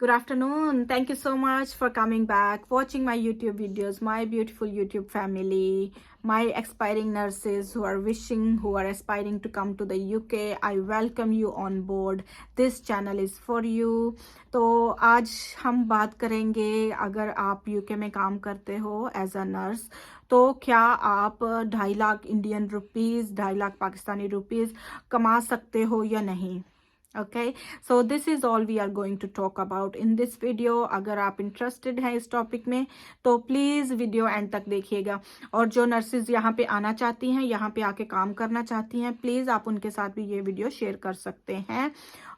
Good afternoon. Thank you so much for coming back, watching my YouTube videos, my beautiful YouTube family, my aspiring nurses who are aspiring to come to the UK. I welcome you on board. This channel is for you. तो आज हम बात करेंगे, अगर आप UK में काम करते हो एज अ नर्स तो क्या आप 2.5 lakh Indian rupees 2.5 lakh Pakistani rupees कमा सकते हो या नहीं। Okay, so this is all we are going to talk about in this video. अगर आप इंटरेस्टेड हैं इस टॉपिक में तो प्लीज़ वीडियो एंड तक देखिएगा। और जो नर्सेज यहाँ पे आना चाहती हैं, यहाँ पे आके काम करना चाहती हैं, प्लीज़ आप उनके साथ भी ये वीडियो शेयर कर सकते हैं।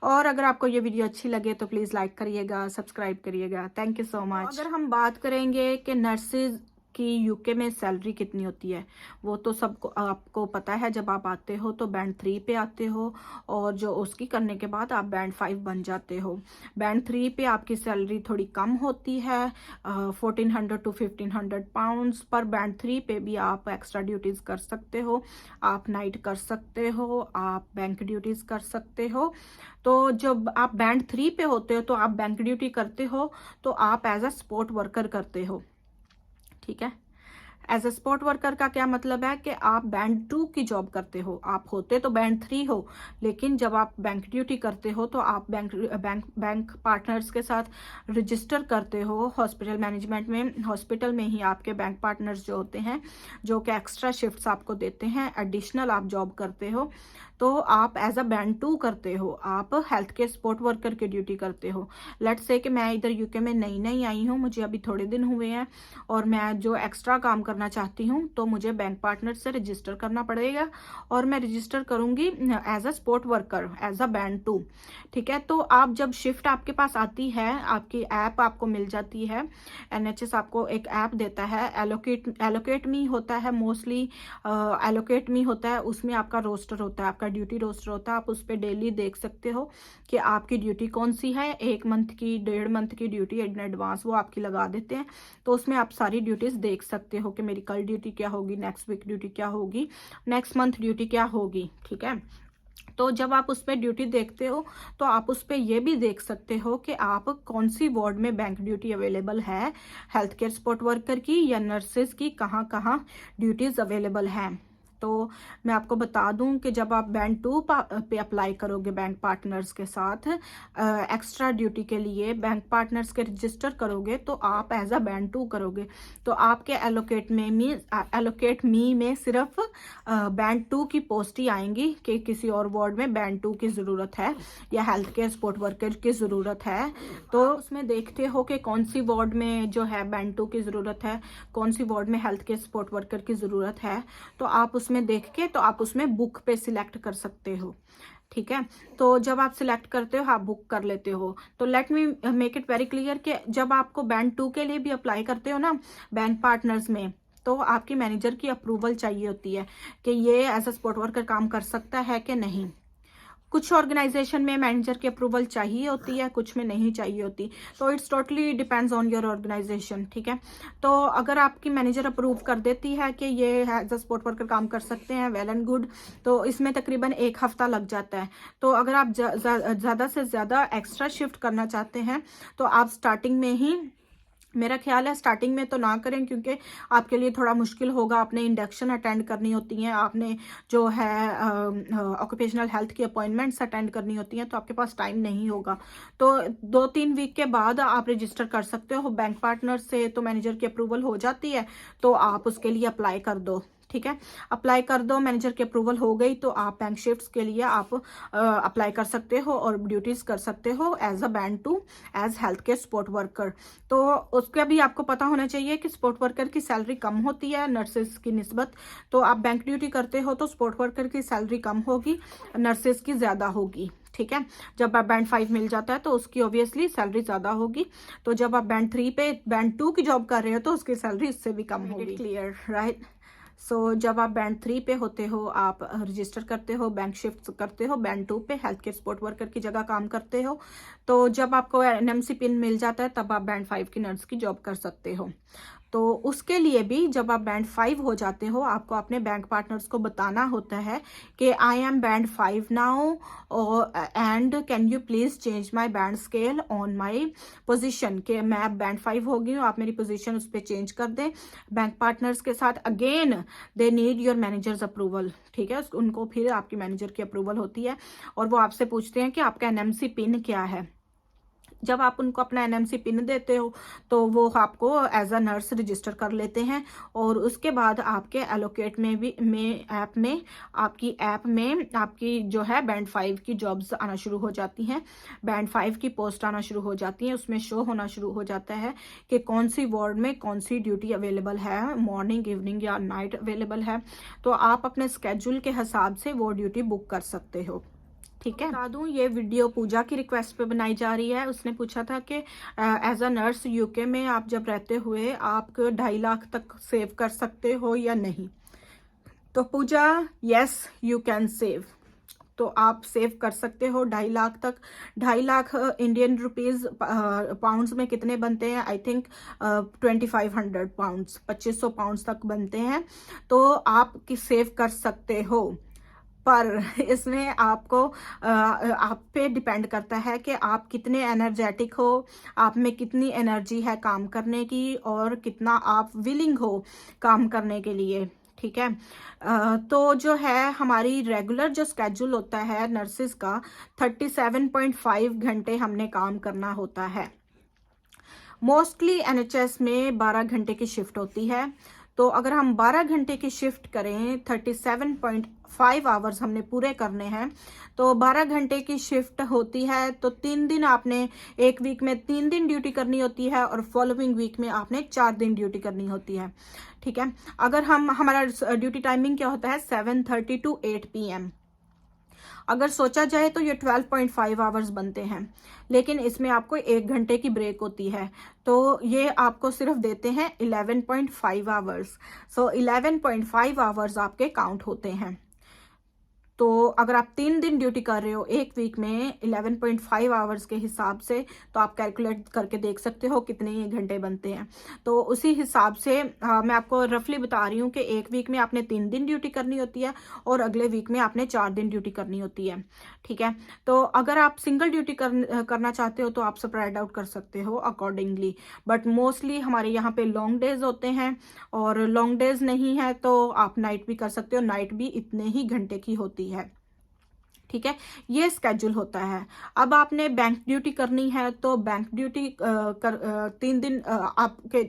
और अगर आपको ये वीडियो अच्छी लगे तो प्लीज़ लाइक करिएगा, सब्सक्राइब करिएगा। Thank you so much. अगर हम बात करेंगे कि नर्सेज कि यूके में सैलरी कितनी होती है, वो तो सबको आपको पता है। जब आप आते हो तो बैंड 3 पे आते हो और जो उसकी करने के बाद आप बैंड 5 बन जाते हो। बैंड 3 पे आपकी सैलरी थोड़ी कम होती है, 1400 to 1500 पाउंड्स। पर बैंड 3 पे भी आप एक्स्ट्रा ड्यूटीज़ कर सकते हो, आप नाइट कर सकते हो, आप बैंक ड्यूटीज़ कर सकते हो। तो जब आप बैंड 3 पे होते हो तो आप बैंक ड्यूटी करते हो तो आप एज अ सपोर्ट वर्कर करते हो। ठीक है, एज अ सपोर्ट वर्कर का क्या मतलब है कि आप बैंड 2 की जॉब करते हो। आप होते तो बैंड 3 हो, लेकिन जब आप बैंक ड्यूटी करते हो तो आप बैंक पार्टनर्स के साथ रजिस्टर करते हो हॉस्पिटल मैनेजमेंट में। हॉस्पिटल में ही आपके बैंक पार्टनर्स जो होते हैं, जो कि एक्स्ट्रा शिफ्ट्स आपको देते हैं, एडिशनल आप जॉब करते हो। तो आप एज अ बैंड 2 करते हो, आप हेल्थ केयर सपोर्ट वर्कर की ड्यूटी करते हो। लेट्स से कि मैं इधर यूके में नई नई आई हूँ, मुझे अभी थोड़े दिन हुए हैं और मैं जो एक्स्ट्रा काम करना चाहती हूँ तो मुझे बैंक पार्टनर से रजिस्टर करना पड़ेगा और मैं रजिस्टर करूंगी as a support worker, as a band 2। ठीक है, तो आप जब शिफ्ट आपके पास आती है, आपकी ऐप आपको मिल जाती है, NHS आपको एक ऐप देता है, एलोकेट मी होता है, मोस्टली एलोकेट मी होता है। उसमें आपका रोस्टर होता है, आपका ड्यूटी रोस्टर होता है। आप उस पर डेली देख सकते हो कि आपकी ड्यूटी कौन सी है। 1 मंथ की, 1.5 मंथ की ड्यूटी इन एडवांस वो आपकी लगा देते हैं। तो उसमें आप सारी ड्यूटीज देख सकते हो कि मेरी कल ड्यूटी क्या होगी, नेक्स्ट वीक ड्यूटी क्या होगी, नेक्स्ट मंथ ड्यूटी क्या होगी। ठीक है, तो जब आप उस पर ड्यूटी देखते हो तो आप उस पर यह भी देख सकते हो कि आप कौन सी वार्ड में बैंक ड्यूटी अवेलेबल है, हेल्थ केयर सपोर्ट वर्कर की या नर्सेज की, कहाँ कहाँ ड्यूटीज अवेलेबल हैं। तो मैं आपको बता दूं कि जब आप बैंड 2 पे अप्लाई करोगे बैंक पार्टनर्स के साथ एक्स्ट्रा ड्यूटी के लिए, बैंक पार्टनर्स के रजिस्टर करोगे तो आप एज अ बैंड 2 करोगे। तो आपके एलोकेट मी में सिर्फ बैंड 2 की पोस्ट ही आएंगी कि किसी और वार्ड में बैंड 2 की ज़रूरत है या हेल्थ केयर सपोर्ट वर्कर की ज़रूरत है। तो उसमें देखते हो कि कौन सी वार्ड में जो है बैंड 2 की ज़रूरत है, कौन सी वार्ड में हेल्थ केयर सपोर्ट वर्कर की ज़रूरत है। तो आप उसमें देख के तो आप उसमें बुक पे सिलेक्ट कर सकते हो। ठीक है, तो जब आप सिलेक्ट करते हो, आप बुक कर लेते हो। तो let me make it very clear कि जब आपको बैंड 2 के लिए भी अप्लाई करते हो ना बैंक पार्टनर्स में, तो आपकी मैनेजर की अप्रूवल चाहिए होती है कि ये एज अ सपोर्ट वर्कर काम कर सकता है कि नहीं। कुछ ऑर्गेनाइजेशन में मैनेजर की अप्रूवल चाहिए होती है, कुछ में नहीं चाहिए होती। तो it's totally depends on your organisation. ठीक है, तो अगर आपकी मैनेजर अप्रूव कर देती है कि ये एज अ सपोर्ट वर्कर काम कर सकते हैं, वेल एंड गुड। तो इसमें तकरीबन 1 हफ्ता लग जाता है। तो अगर आप ज़्यादा से ज़्यादा एक्स्ट्रा शिफ्ट करना चाहते हैं तो आप स्टार्टिंग में ही, मेरा ख्याल है स्टार्टिंग में तो ना करें, क्योंकि आपके लिए थोड़ा मुश्किल होगा। आपने इंडक्शन अटेंड करनी होती हैं, आपने जो है ऑक्यूपेशनल हेल्थ की अपॉइंटमेंट्स अटेंड करनी होती हैं, तो आपके पास टाइम नहीं होगा। तो 2-3 वीक के बाद आप रजिस्टर कर सकते हो बैंक पार्टनर से। तो मैनेजर की अप्रूवल हो जाती है तो आप उसके लिए अप्लाई कर दो। ठीक है, अप्लाई कर दो, मैनेजर की अप्रूवल हो गई तो आप बैंक शिफ्ट्स के लिए आप अप्लाई कर सकते हो और ड्यूटीज कर सकते हो as a band 2, as health care support worker. तो उसका भी आपको पता होना चाहिए कि सपोर्ट वर्कर की सैलरी कम होती है नर्सेज की निस्बत। तो आप बैंक ड्यूटी करते हो तो सपोर्ट वर्कर की सैलरी कम होगी, नर्सेज की ज़्यादा होगी। ठीक है, जब आप बैंड 5 मिल जाता है तो उसकी ऑब्वियसली सैलरी ज़्यादा होगी। तो जब आप बैंड 3 पे, बैंड 2 की जॉब कर रहे हो तो उसकी सैलरी इससे भी कम होगी। Clear, right. सो जब आप बैंड 3 पे होते हो, आप रजिस्टर करते हो, बैंक शिफ्ट करते हो, बैंड 2 पे हेल्थ केयर सपोर्ट वर्कर की जगह काम करते हो। तो जब आपको एनएमसी पिन मिल जाता है तब आप बैंड 5 की नर्स की जॉब कर सकते हो। तो उसके लिए भी जब आप बैंड 5 हो जाते हो, आपको अपने बैंक पार्टनर्स को बताना होता है कि I am band 5 now and can you please change my band scale on my position, कि मैं अब बैंड 5 हो गई हूँ, आप मेरी पोजीशन उस पर चेंज कर दें। बैंक पार्टनर्स के साथ again they need your managers approval, ठीक है, उनको फिर आपकी मैनेजर की अप्रूवल होती है और वो आपसे पूछते हैं कि आपका एनएमसी पिन क्या है। जब आप उनको अपना एनएमसी पिन देते हो तो वो आपको एज अ नर्स रजिस्टर कर लेते हैं और उसके बाद आपके एलोकेट में भी ऐप में आपकी जो है बैंड 5 की जॉब्स आना शुरू हो जाती हैं, बैंड 5 की पोस्ट आना शुरू हो जाती है। उसमें शो होना शुरू हो जाता है कि कौन सी वार्ड में कौन सी ड्यूटी अवेलेबल है, मॉर्निंग, इवनिंग या नाइट अवेलेबल है। तो आप अपने स्केड्यूल के हिसाब से वो ड्यूटी बुक कर सकते हो, ठीक है। बता दूं, ये वीडियो पूजा की रिक्वेस्ट पे बनाई जा रही है। उसने पूछा था कि एज अ नर्स यूके में आप जब रहते हुए आप 2.5 लाख तक सेव कर सकते हो या नहीं। तो पूजा, यस यू कैन सेव, तो आप सेव कर सकते हो 2.5 लाख तक। 2.5 लाख इंडियन रुपीज पाउंड्स में कितने बनते हैं? आई थिंक 2500 पाउंड्स, 2500 पाउंड्स तक बनते हैं। तो आप सेव कर सकते हो, पर इसमें आपको आप पे डिपेंड करता है कि आप कितने एनर्जेटिक हो, आप में कितनी एनर्जी है काम करने की और कितना आप विलिंग हो काम करने के लिए, ठीक है। तो जो है हमारी रेगुलर जो स्केड्यूल होता है नर्सिस का 37.5 घंटे हमने काम करना होता है। मोस्टली एनएचएस में 12 घंटे की शिफ्ट होती है। तो अगर हम 12 घंटे की शिफ्ट करें, 37.5 आवर्स हमने पूरे करने हैं, तो 12 घंटे की शिफ्ट होती है। तो 3 दिन आपने, एक वीक में 3 दिन ड्यूटी करनी होती है और फॉलोइंग वीक में आपने 4 दिन ड्यूटी करनी होती है, ठीक है। अगर हमारा ड्यूटी टाइमिंग क्या होता है 7:30 to 8 PM। अगर सोचा जाए तो ये 12.5 आवर्स बनते हैं, लेकिन इसमें आपको 1 घंटे की ब्रेक होती है, तो ये आपको सिर्फ देते हैं 11.5 आवर्स। सो 11.5 आवर्स आपके काउंट होते हैं। तो अगर आप 3 दिन ड्यूटी कर रहे हो एक वीक में 11.5 आवर्स के हिसाब से, तो आप कैलकुलेट करके देख सकते हो कितने ये घंटे बनते हैं। तो उसी हिसाब से मैं आपको रफली बता रही हूँ कि एक वीक में आपने 3 दिन ड्यूटी करनी होती है और अगले वीक में आपने 4 दिन ड्यूटी करनी होती है, ठीक है। तो अगर आप सिंगल ड्यूटी करना चाहते हो तो आप स्प्रेड आउट कर सकते हो अकॉर्डिंगली, बट मोस्टली हमारे यहाँ पे लॉन्ग डेज होते हैं और लॉन्ग डेज नहीं है तो आप नाइट भी कर सकते हो, नाइट भी इतने ही घंटे की होती है, ठीक है। ये स्केड्यूल होता है। अब आपने बैंक ड्यूटी करनी है तो बैंक ड्यूटी 3 दिन आपके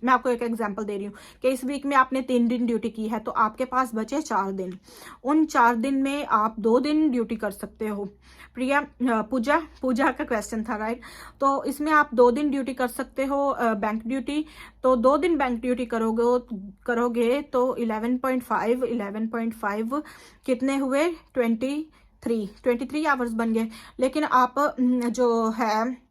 मैं आपको एक एग्जांपल दे रही हूँ कि इस वीक में आपने 3 दिन ड्यूटी की है तो आपके पास बचे 4 दिन। उन 4 दिन में आप 2 दिन ड्यूटी कर सकते हो। प्रिया, पूजा का क्वेश्चन था, राइट। तो इसमें आप 2 दिन ड्यूटी कर सकते हो बैंक ड्यूटी। तो 2 दिन बैंक ड्यूटी करोगे तो 11.5 कितने हुए? 23 आवर्स बन गए। लेकिन आप जो है,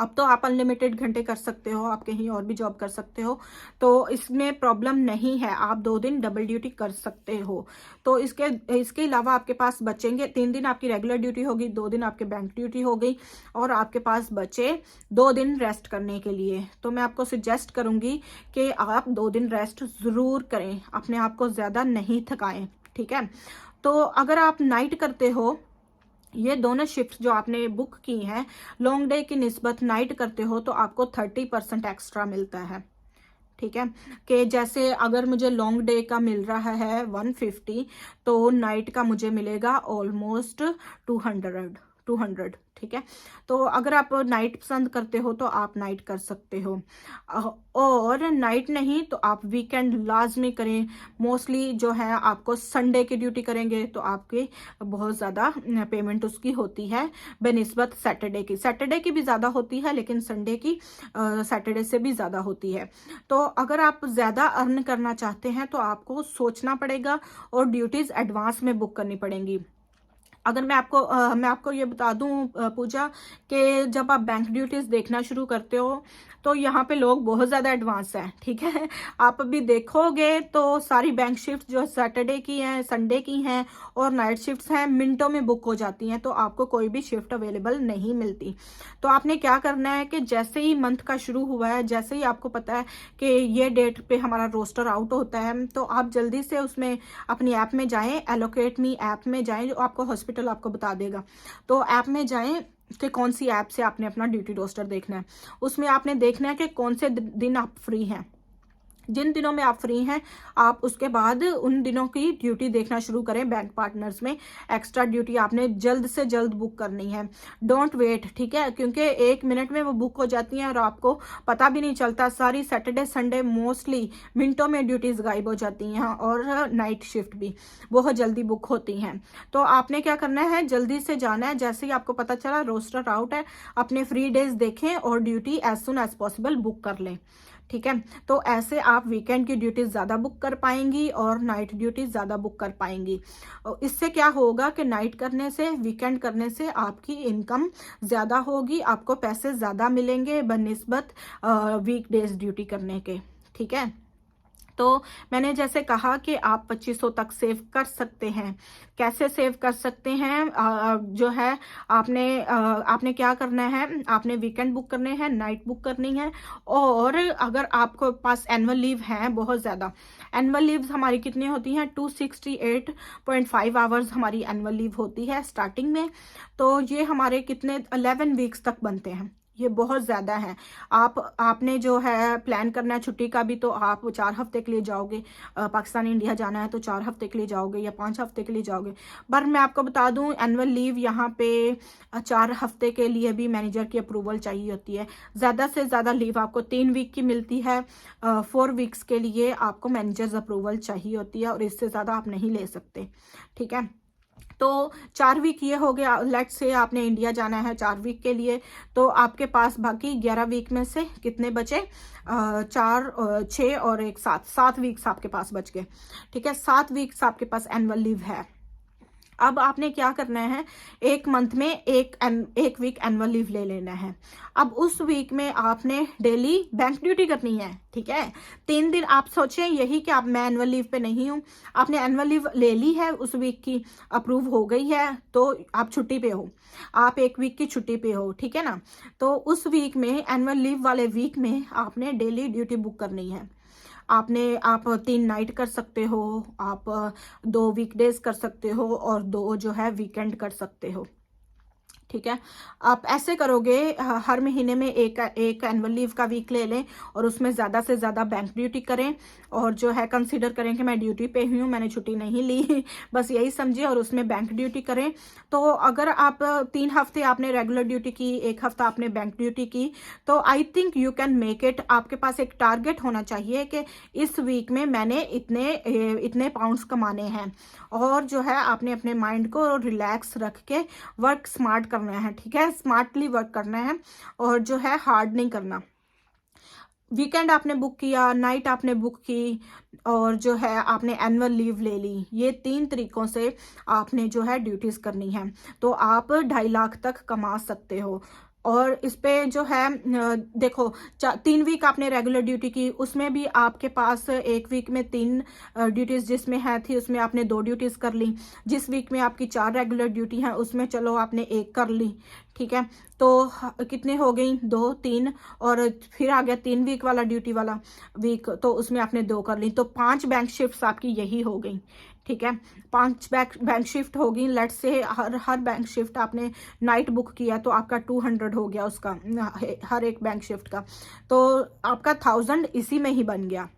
अब तो आप अनलिमिटेड घंटे कर सकते हो, आप कहीं और भी जॉब कर सकते हो, तो इसमें प्रॉब्लम नहीं है, आप 2 दिन डबल ड्यूटी कर सकते हो। तो इसके अलावा आपके पास बचेंगे 3 दिन आपकी रेगुलर ड्यूटी होगी, 2 दिन आपके बैंक ड्यूटी हो गई और आपके पास बचे 2 दिन रेस्ट करने के लिए। तो मैं आपको सजेस्ट करूंगी कि आप 2 दिन रेस्ट जरूर करें, अपने आप को ज्यादा नहीं थकाएं, ठीक है। तो अगर आप नाइट करते हो, ये दोनों शिफ्ट जो आपने बुक की हैं लॉन्ग डे की निस्बत नाइट करते हो तो आपको 30% एक्स्ट्रा मिलता है, ठीक है। कि जैसे अगर मुझे लॉन्ग डे का मिल रहा है 150 तो नाइट का मुझे मिलेगा ऑलमोस्ट 200, ठीक है। तो अगर आप नाइट पसंद करते हो तो आप नाइट कर सकते हो, और नाइट नहीं तो आप वीकेंड लाजमी करें। मोस्टली जो है आपको संडे की ड्यूटी करेंगे तो आपकी बहुत ज़्यादा पेमेंट उसकी होती है बेनिस्बत सैटरडे की भी ज़्यादा होती है, लेकिन संडे की सैटरडे से भी ज़्यादा होती है। तो अगर आप ज़्यादा अर्न करना चाहते हैं तो आपको सोचना पड़ेगा और ड्यूटीज़ एडवांस में बुक करनी पड़ेंगी। अगर मैं आपको ये बता दूं पूजा, कि जब आप बैंक ड्यूटीज देखना शुरू करते हो तो यहाँ पे लोग बहुत ज़्यादा एडवांस हैं, ठीक है। आप अभी देखोगे तो सारी बैंक शिफ्ट जो सैटरडे की हैं, संडे की हैं और नाइट शिफ्ट्स हैं, मिनटों में बुक हो जाती हैं, तो आपको कोई भी शिफ्ट अवेलेबल नहीं मिलती। तो आपने क्या करना है कि जैसे ही मंथ का शुरू हुआ है, जैसे ही आपको पता है कि ये डेट पे हमारा रोस्टर आउट होता है, तो आप जल्दी से उसमें अपनी ऐप में जाएं, एलोकेट मी ऐप में जाएं, जो आपको हॉस्पिटल आपको बता देगा। तो ऐप में जाएं कि कौन सी ऐप से आपने अपना ड्यूटी रोस्टर देखना है। उसमें आपने देखना है कि कौन से दिन आप फ्री हैं। जिन दिनों में आप फ्री हैं, आप उसके बाद उन दिनों की ड्यूटी देखना शुरू करें। बैंक पार्टनर्स में एक्स्ट्रा ड्यूटी आपने जल्द से जल्द बुक करनी है, डोंट वेट, ठीक है, क्योंकि 1 मिनट में वो बुक हो जाती हैं और आपको पता भी नहीं चलता। सारी सैटरडे संडे मोस्टली मिनटों में ड्यूटीज गायब हो जाती हैं और नाइट शिफ्ट भी बहुत जल्दी बुक होती हैं। तो आपने क्या करना है, जल्दी से जाना है। जैसे ही आपको पता चला रोस्टर आउट है, अपने फ्री डेज देखें और duty as soon as possible book कर लें, ठीक है। तो ऐसे आप वीकेंड की ड्यूटीज ज़्यादा बुक कर पाएंगी और नाइट ड्यूटीज ज़्यादा बुक कर पाएंगी। इससे क्या होगा कि नाइट करने से, वीकेंड करने से आपकी इनकम ज़्यादा होगी, आपको पैसे ज़्यादा मिलेंगे बनिस्बत वीकडेज ड्यूटी करने के, ठीक है। तो मैंने जैसे कहा कि आप 2500 तक सेव कर सकते हैं। कैसे सेव कर सकते हैं, जो है आपने क्या करना है, आपने वीकेंड बुक करने हैं, नाइट बुक करनी है। और अगर आपको पास एनुअल लीव है बहुत ज़्यादा, एनुअल लीव हमारी कितनी होती हैं, 268.5 आवर्स हमारी एनुअल लीव होती है स्टार्टिंग में। तो ये हमारे कितने 11 वीक्स तक बनते हैं, ये बहुत ज़्यादा है। आपने जो है प्लान करना है छुट्टी का भी, तो आप 4 हफ्ते के लिए जाओगे, पाकिस्तान इंडिया जाना है तो 4 हफ्ते के लिए जाओगे या 5 हफ्ते के लिए जाओगे। पर मैं आपको बता दूं, एनुअल लीव यहाँ पे 4 हफ्ते के लिए भी मैनेजर की अप्रूवल चाहिए होती है। ज़्यादा से ज़्यादा लीव आपको 3 वीक की मिलती है, 4 वीक्स के लिए आपको मैनेजर्स अप्रूवल चाहिए होती है और इससे ज़्यादा आप नहीं ले सकते, ठीक है। तो 4 वीक ये हो गया। लेट्स से आपने इंडिया जाना है 4 वीक के लिए, तो आपके पास बाकी 11 वीक में से कितने बचे, 4 6 और 1 7 वीक्स आपके पास बच गए, ठीक है। 7 वीक्स आपके पास एनुअल लीव है। अब आपने क्या करना है, एक मंथ में एक वीक एनुअल लीव ले लेना है। अब उस वीक में आपने डेली बैंक ड्यूटी करनी है, ठीक है। 3 दिन आप सोचें यही कि आप मैं एनुअल लीव पे नहीं हूँ, आपने एनुअल लीव ले ली है, उस वीक की अप्रूव हो गई है, तो आप छुट्टी पे हो, आप 1 वीक की छुट्टी पे हो, ठीक है ना। तो उस वीक में, एनुअल लीव वाले वीक में आपने डेली ड्यूटी बुक करनी है। आप 3 नाइट कर सकते हो, आप 2 वीकडेज कर सकते हो और 2 जो है वीकेंड कर सकते हो, ठीक है। आप ऐसे करोगे, हर महीने में एक एनुअल लीव का वीक ले लें और उसमें ज़्यादा से ज़्यादा बैंक ड्यूटी करें और जो है कंसीडर करें कि मैं ड्यूटी पे ही हूँ, मैंने छुट्टी नहीं ली, बस यही समझिए, और उसमें बैंक ड्यूटी करें। तो अगर आप 3 हफ्ते आपने रेगुलर ड्यूटी की, 1 हफ्ता आपने बैंक ड्यूटी की, तो I think you can make it. आपके पास एक टारगेट होना चाहिए कि इस वीक में मैंने इतने पाउंड्स कमाने हैं, और जो है आपने अपने माइंड को रिलैक्स रख के वर्क स्मार्ट करना है, ठीक है, स्मार्टली वर्क करना है और जो है हार्ड नहीं करना। वीकेंड आपने बुक किया, नाइट आपने बुक की और जो है आपने एनुअल लीव ले ली, ये 3 तरीकों से आपने जो है ड्यूटीज करनी है, तो आप 2.5 लाख तक कमा सकते हो। और इस पे जो है देखो, 3 वीक आपने रेगुलर ड्यूटी की, उसमें भी आपके पास 1 वीक में 3 ड्यूटीज जिसमें है थी, उसमें आपने 2 ड्यूटीज कर ली। जिस वीक में आपकी 4 रेगुलर ड्यूटी हैं, उसमें चलो आपने 1 कर ली, ठीक है। तो कितने हो गई, 2 3, और फिर आ गया 3 वीक वाला ड्यूटी वाला वीक, तो उसमें आपने 2 कर ली, तो 5 बैंक शिफ्ट्स आपकी यही हो गई, ठीक है। 5 बैंक शिफ्ट होगी। Let's say her bank shift आपने नाइट बुक किया तो आपका 200 हो गया उसका, हर एक बैंक शिफ्ट का, तो आपका 1000 इसी में ही बन गया।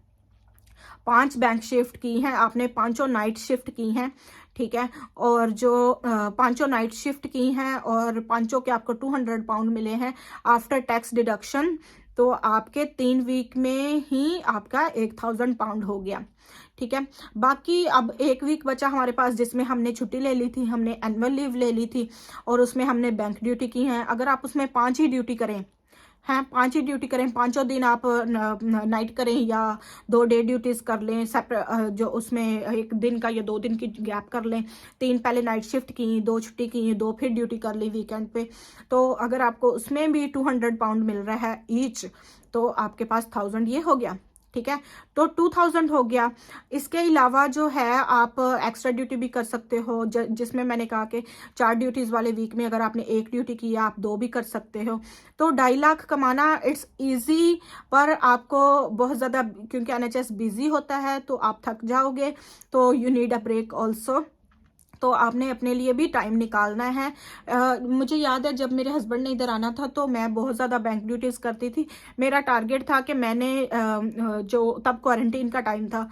5 बैंक शिफ्ट की हैं आपने, 5 नाइट शिफ्ट की हैं, ठीक है। और जो 5 नाइट शिफ्ट की हैं और 5 के आपको 200 पाउंड मिले हैं आफ्टर टैक्स डिडक्शन, तो आपके 3 वीक में ही आपका 1000 पाउंड हो गया, ठीक है। बाकी अब 1 वीक बचा हमारे पास जिसमें हमने छुट्टी ले ली थी, हमने एनुअल लीव ले ली थी और उसमें हमने बैंक ड्यूटी की है। अगर आप उसमें 5 ही ड्यूटी करें, हैं, 5 ही ड्यूटी करें, पाँचों दिन आप नाइट करें या 2 डे ड्यूटीज़ कर लें जो उसमें 1 दिन का या 2 दिन की गैप कर लें, 3 पहले नाइट शिफ्ट की, 2 छुट्टी की, 2 फिर ड्यूटी कर ली वीकेंड पे, तो अगर आपको उसमें भी 200 पाउंड मिल रहा है ईच, तो आपके पास 1000 ये हो गया, ठीक है। तो 2000 हो गया। इसके अलावा जो है आप एक्स्ट्रा ड्यूटी भी कर सकते हो, जिसमें मैंने कहा कि 4 ड्यूटीज़ वाले वीक में अगर आपने 1 ड्यूटी की आप 2 भी कर सकते हो। तो 2.5 लाख कमाना इट्स इजी, पर आपको बहुत ज़्यादा, क्योंकि NHS बिजी होता है तो आप थक जाओगे, तो you need a break also. तो आपने अपने लिए भी टाइम निकालना है। मुझे याद है जब मेरे हस्बैंड ने इधर आना था तो मैं बहुत ज़्यादा बैंक ड्यूटीज़ करती थी। मेरा टारगेट था कि मैंने जो तब क्वारंटीन का टाइम था,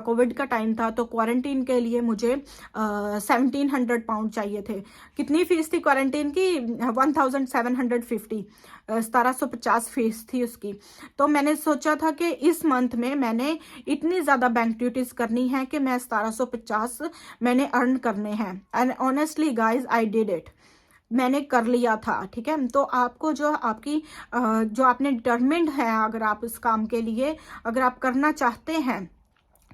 कोविड का टाइम था, तो क्वारंटीन के लिए मुझे 1700 पाउंड चाहिए थे। कितनी फ़ीस थी क्वारंटीन की? 1750, 1750 फीस थी उसकी। तो मैंने सोचा था कि इस मंथ में मैंने इतनी ज़्यादा बैंक ड्यूटीज़ करनी है कि मैं 1750 मैंने अर्न करने हैं। And honestly guys I did it, मैंने कर लिया था, ठीक है। तो आपको जो आपकी जो आपने डिटर्मिन्ड है, अगर आप इस काम के लिए अगर आप करना चाहते हैं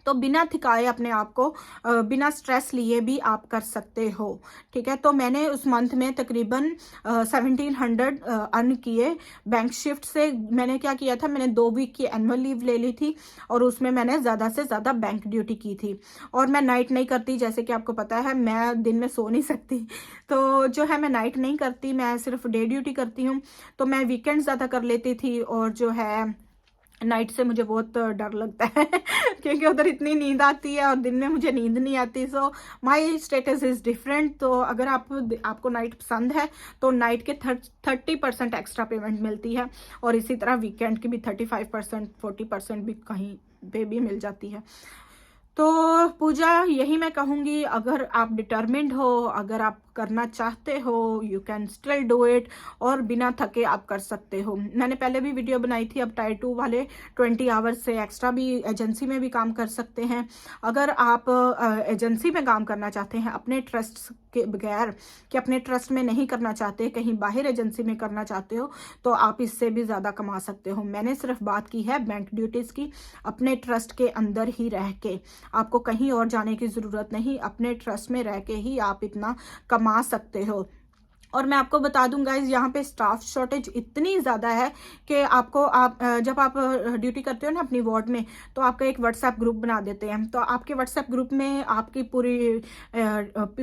तो बिना थकाए अपने आप को बिना स्ट्रेस लिए भी आप कर सकते हो, ठीक है। तो मैंने उस मंथ में तकरीबन 1700 अर्न किए बैंक शिफ्ट से। मैंने क्या किया था, मैंने 2 वीक की एनुअल लीव ले ली थी और उसमें मैंने ज़्यादा से ज़्यादा बैंक ड्यूटी की थी। और मैं नाइट नहीं करती, जैसे कि आपको पता है मैं दिन में सो नहीं सकती, तो जो है मैं नाइट नहीं करती, मैं सिर्फ डे ड्यूटी करती हूँ। तो मैं वीकेंड ज़्यादा कर लेती थी, और जो है नाइट से मुझे बहुत डर लगता है क्योंकि उधर इतनी नींद आती है और दिन में मुझे नींद नहीं आती। So my status is different. तो अगर आपको नाइट पसंद है तो नाइट के 30% एक्स्ट्रा पेमेंट मिलती है, और इसी तरह वीकेंड की भी 35%, 40% भी कहीं पे भी मिल जाती है। तो पूजा, यही मैं कहूँगी, अगर आप डिटर्मिन्ड हो, अगर आप करना चाहते हो, you can still do it, और बिना थके आप कर सकते हो। मैंने पहले भी वीडियो बनाई थी, अब टायर 2 वाले 20 आवर्स से एक्स्ट्रा भी एजेंसी में भी काम कर सकते हैं। अगर आप एजेंसी में काम करना चाहते हैं अपने ट्रस्ट के बगैर, कि अपने ट्रस्ट में नहीं करना चाहते, कहीं बाहर एजेंसी में करना चाहते हो, तो आप इससे भी ज़्यादा कमा सकते हो। मैंने सिर्फ बात की है बैंक ड्यूटीज़ की, अपने ट्रस्ट के अंदर ही रह के। आपको कहीं और जाने की ज़रूरत नहीं, अपने ट्रस्ट में रह के ही आप इतना कमा सकते हो। और मैं आपको बता दूं गाइज, यहाँ पे स्टाफ शॉर्टेज इतनी ज़्यादा है कि आप जब आप ड्यूटी करते हो ना अपनी वार्ड में, तो आपका एक व्हाट्सएप ग्रुप बना देते हैं। तो आपके व्हाट्सएप ग्रुप में आपकी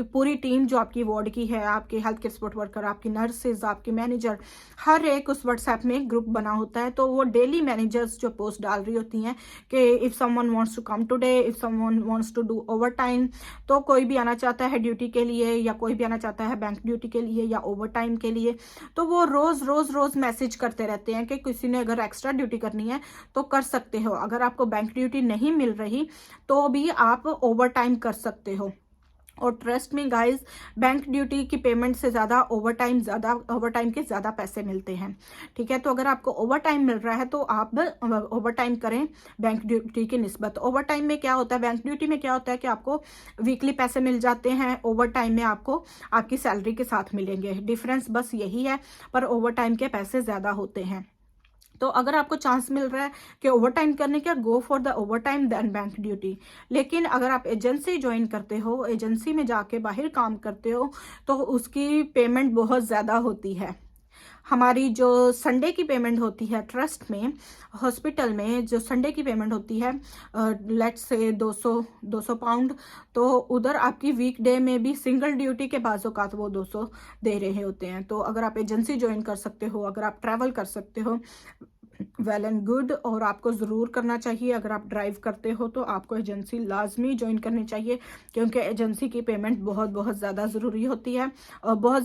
पूरी टीम जो आपकी वार्ड की है, आपके हेल्थ केयर सपोर्ट वर्कर, आपकी नर्सेज, आपके मैनेजर, हर एक उस व्हाट्सएप में ग्रुप बना होता है। तो वो डेली मैनेजर्स जो पोस्ट डाल रही होती हैं कि if someone wants to come today, if someone wants to do overtime, तो कोई भी आना चाहता है ड्यूटी के लिए, या कोई भी आना चाहता है बैंक ड्यूटी के लिए या ओवर टाइम के लिए, तो वो रोज मैसेज करते रहते हैं कि किसी ने अगर एक्स्ट्रा ड्यूटी करनी है तो कर सकते हो। अगर आपको बैंक ड्यूटी नहीं मिल रही तो भी आप ओवर टाइम कर सकते हो। और ट्रस्ट में गाइस, बैंक ड्यूटी की पेमेंट से ज़्यादा ओवर टाइम के ज़्यादा पैसे मिलते हैं, ठीक है। तो अगर आपको ओवर टाइम मिल रहा है तो आप ओवर टाइम करें बैंक ड्यूटी की निस्बत। ओवर टाइम में क्या होता है, बैंक ड्यूटी में क्या होता है कि आपको वीकली पैसे मिल जाते हैं, ओवर टाइम में आपको आपकी सैलरी के साथ मिलेंगे। डिफरेंस बस यही है, पर ओवर टाइम के पैसे ज़्यादा होते हैं। तो अगर आपको चांस मिल रहा है कि ओवर टाइम करने का, go for the overtime then bank duty. लेकिन अगर आप एजेंसी ज्वाइन करते हो, एजेंसी में जाके बाहर काम करते हो, तो उसकी पेमेंट बहुत ज़्यादा होती है। हमारी जो संडे की पेमेंट होती है ट्रस्ट में, हॉस्पिटल में जो संडे की पेमेंट होती है, लेट्स से 200 पाउंड, तो उधर आपकी वीकडे में भी सिंगल ड्यूटी के बाज़-औक़ात वो 200 दे रहे होते हैं। तो अगर आप एजेंसी ज्वाइन कर सकते हो, अगर आप ट्रैवल कर सकते हो, वेल एंड गुड, और आपको ज़रूर करना चाहिए। अगर आप ड्राइव करते हो तो आपको एजेंसी लाजमी ज्वाइन करनी चाहिए, क्योंकि एजेंसी की पेमेंट बहुत ज़्यादा ज़रूरी होती है, और बहुत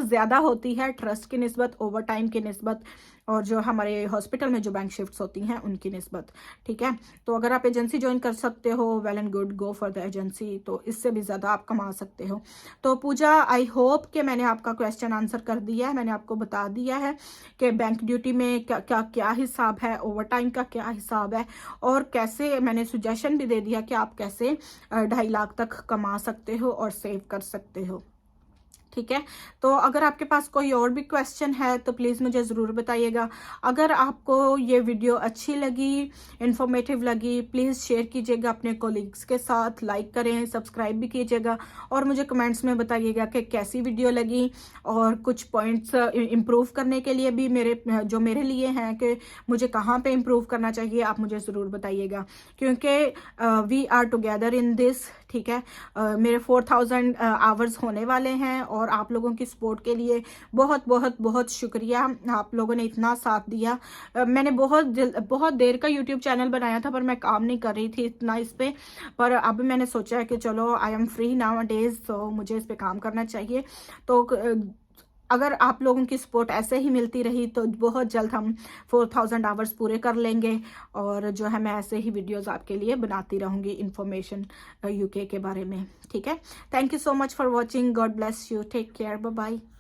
ज़्यादा होती है ट्रस्ट की निस्बत, ओवर टाइम की निस्बत, और जो हमारे हॉस्पिटल में जो बैंक शिफ्ट्स होती हैं उनकी निस्बत, ठीक है। तो अगर आप एजेंसी ज्वाइन कर सकते हो, well and good, go for the agency, तो इससे भी ज़्यादा आप कमा सकते हो। तो पूजा, आई होप कि मैंने आपका क्वेश्चन आंसर कर दिया है, मैंने आपको बता दिया है कि बैंक ड्यूटी में क्या हिसाब है, ओवर टाइम का क्या हिसाब है, और कैसे, मैंने सुजेशन भी दे दिया कि आप कैसे 2.5 लाख तक कमा सकते हो और सेव कर सकते हो। ठीक है। तो अगर आपके पास कोई और भी क्वेश्चन है तो प्लीज़ मुझे ज़रूर बताइएगा। अगर आपको ये वीडियो अच्छी लगी, इंफॉर्मेटिव लगी, प्लीज़ शेयर कीजिएगा अपने कोलीग्स के साथ, लाइक करें, सब्सक्राइब भी कीजिएगा और मुझे कमेंट्स में बताइएगा कि कैसी वीडियो लगी और कुछ पॉइंट्स इम्प्रूव करने के लिए भी मेरे लिए हैं कि मुझे कहाँ पे इम्प्रूव करना चाहिए, आप मुझे ज़रूर बताइएगा, क्योंकि we are together in this. ठीक है। मेरे 4000 आवर्स होने वाले हैं और आप लोगों की सपोर्ट के लिए बहुत बहुत बहुत शुक्रिया। आप लोगों ने इतना साथ दिया। मैंने बहुत देर का यूट्यूब चैनल बनाया था, पर मैं काम नहीं कर रही थी इतना इस पे, पर अब मैंने सोचा है कि चलो I am free now days, तो मुझे इस पे काम करना चाहिए। तो अगर आप लोगों की सपोर्ट ऐसे ही मिलती रही तो बहुत जल्द हम 4000 आवर्स पूरे कर लेंगे और जो है मैं ऐसे ही वीडियोस आपके लिए बनाती रहूँगी इंफॉर्मेशन यूके के बारे में। ठीक है। Thank you so much for watching. God bless you. Take care. Bye bye.